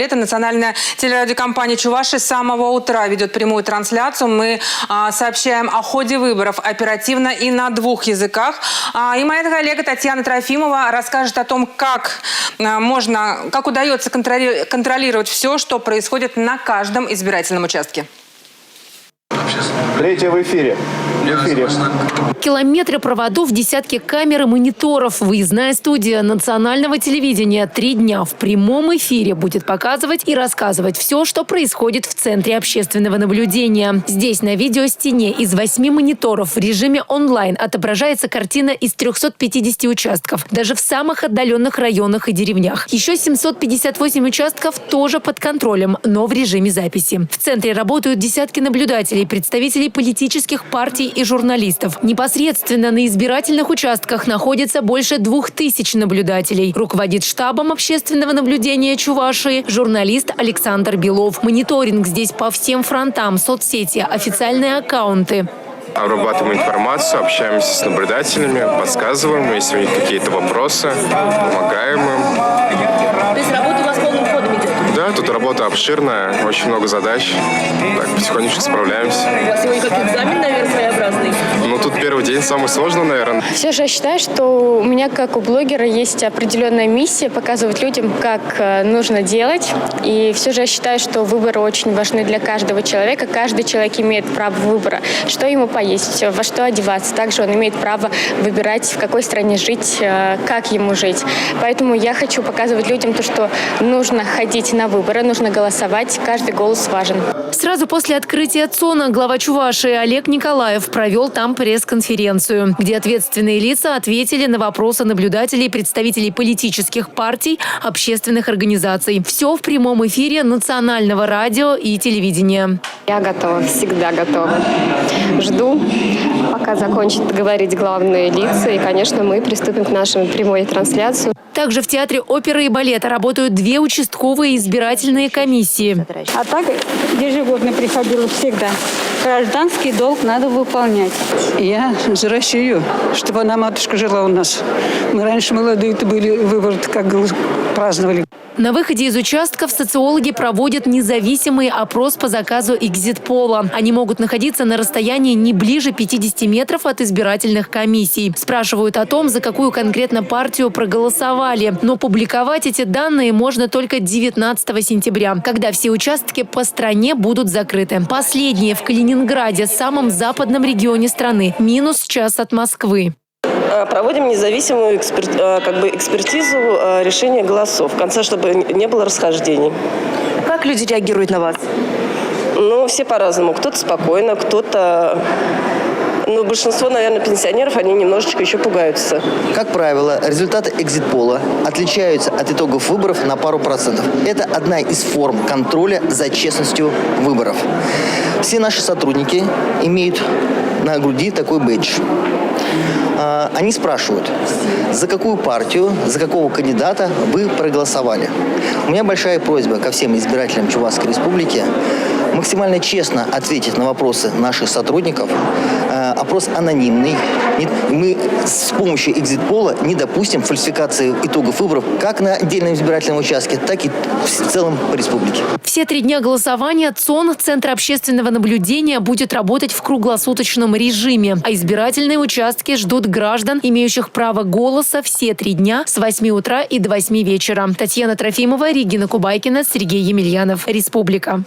Это национальная телерадиокомпания «Чуваши» с самого утра ведет прямую трансляцию. Мы сообщаем о ходе выборов оперативно и на 2 языках. И моя коллега Татьяна Трофимова расскажет о том, как удается контролировать все, что происходит на каждом избирательном участке. Третье в эфире. Километры проводов, десятки камер и мониторов. Выездная студия национального телевидения 3 дня в прямом эфире будет показывать и рассказывать все, что происходит в центре общественного наблюдения. Здесь на видеостене из 8 мониторов в режиме онлайн отображается картина из 350 участков, даже в самых отдаленных районах и деревнях. Еще 758 участков тоже под контролем, но в режиме записи. В центре работают десятки наблюдателей, представителей политических партий и журналистов. Непосредственно на избирательных участках находится больше 2000 наблюдателей. Руководит штабом общественного наблюдения Чувашии журналист Александр Белов. Мониторинг здесь по всем фронтам: соцсети, официальные аккаунты. Обрабатываем информацию, общаемся с наблюдателями, подсказываем, если у них какие-то вопросы, помогаем им. То есть работа у вас полным ходом идет? Да, тут работа обширная, очень много задач. Так, потихонечку справляемся. У вас сегодня как экзамен, наверное, своеобразный? Ну, тут первый день самый сложный, наверное. Все же я считаю, что у меня, как у блогера, есть определенная миссия показывать людям, как нужно делать. И все же я считаю, что выборы очень важны для каждого человека. Каждый человек имеет право выбора, что ему поесть, во что одеваться. Также он имеет право выбирать, в какой стране жить, как ему жить. Поэтому я хочу показывать людям то, что нужно ходить на выборы, нужно голосовать. Каждый голос важен. Сразу после открытия ЦОНа глава Чувашии Олег Николаев провел там пресс-конференцию, где ответственные лица ответили на вопросы наблюдателей, представителей политических партий, общественных организаций. Все в прямом эфире национального радио и телевидения. Я готова, всегда готова. Жду, пока закончат говорить главные лица. И, конечно, мы приступим к нашей прямой трансляции. Также в Театре оперы и балета работают 2 участковые избирательные комиссии. А так ежегодно приходила всегда. Гражданский долг надо выполнять. Я за Россию, чтобы она, матушка, жила у нас. Мы раньше молодые-то были, выборы как праздновали. На выходе из участков социологи проводят независимый опрос по заказу экзит-пола. Они могут находиться на расстоянии не ближе 50 метров от избирательных комиссий. Спрашивают о том, за какую конкретно партию проголосовали. Но публиковать эти данные можно только 19 сентября, когда все участки по стране будут закрыты. Последние в Калининграде, самом западном регионе страны, минус час от Москвы. Проводим независимую экспертизу решения голосов. В конце, чтобы не было расхождений. Как люди реагируют на вас? Ну, все по-разному. Кто-то спокойно, кто-то... Но большинство, наверное, пенсионеров, они немножечко еще пугаются. Как правило, результаты экзит-пола отличаются от итогов выборов на пару процентов. Это одна из форм контроля за честностью выборов. Все наши сотрудники имеют на груди такой бейдж. Они спрашивают, за какую партию, за какого кандидата вы проголосовали. У меня большая просьба ко всем избирателям Чувашской Республики максимально честно ответить на вопросы наших сотрудников. Опрос анонимный. Мы с помощью экзит-пола не допустим фальсификации итогов выборов как на отдельном избирательном участке, так и в целом по республике. Все 3 дня голосования ЦОН, Центр общественного наблюдения, будет работать в круглосуточном режиме. А избирательные участки ждут граждан, имеющих право голоса, все 3 дня с 8 утра и до 8 вечера. Татьяна Трофимова, Регина Кубайкина, Сергей Емельянов. Республика.